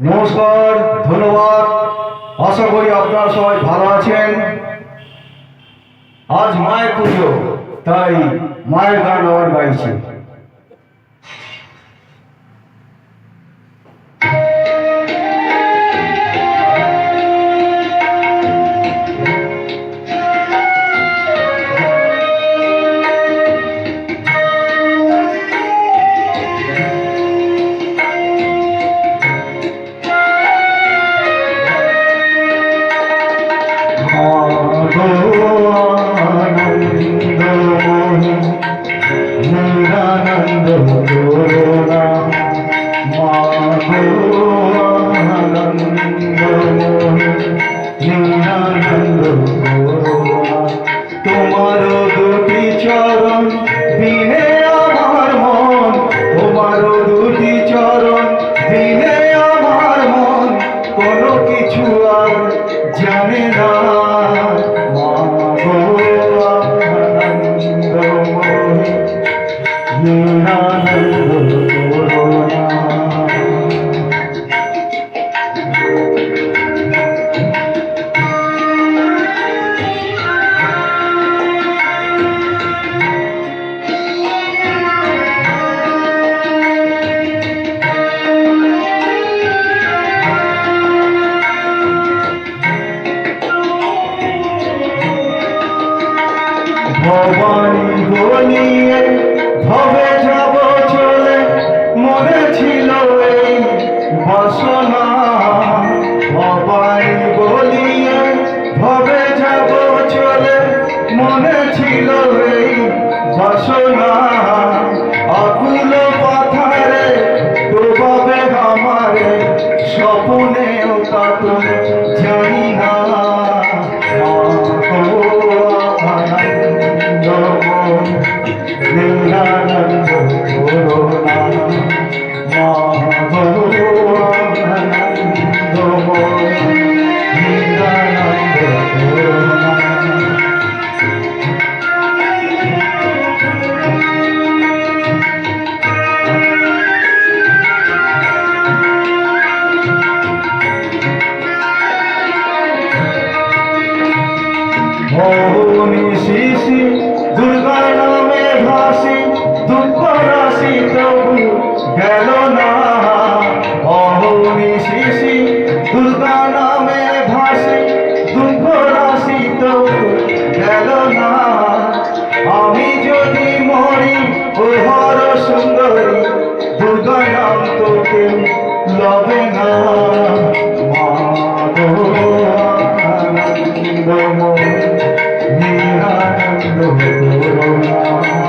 নমস্কার, ধন্যবাদ। আশা করি আপনারা সবাই ভালো আছেন। আজ মায়ের পুজো, তাই মায়ের গান আবার গাইছি। তোমার দুটি চরণ বিনে আমার মন, তোমার দুটি চরণ বিনে আমার মন কোনো কিছু আর জানে না। মা গো আনন্দময়ী নিরানন্দ করুণা। ভবানী গলিয়ে ভবে যাব চলে, মনে ছিল এই বাসনা। ভবানী গলিয়ে ভবে যাব চলে, মনে ছিল এই বাসনা। আকুল পাথারে ডোবাবে আমারে, স্বপ্নেও তা তো জানি না। নিরানন্দ করুণা, মা গো আনন্দময়ী নিরানন্দ করুণা। ভৌনি শিশি দুর্গা নামে ভাসি, দুঃখ রাশি তবু গেল না। ভৌনি শিশি দুর্গা নামে ভাসি, দুঃখ রাশি তবু গেল না। আমি যদি মরি ও হর সুন্দরী, দুর্গা নাম তো কেউ লবে না। মা গো আনন্দময়ী নিরানন্দ করুণা।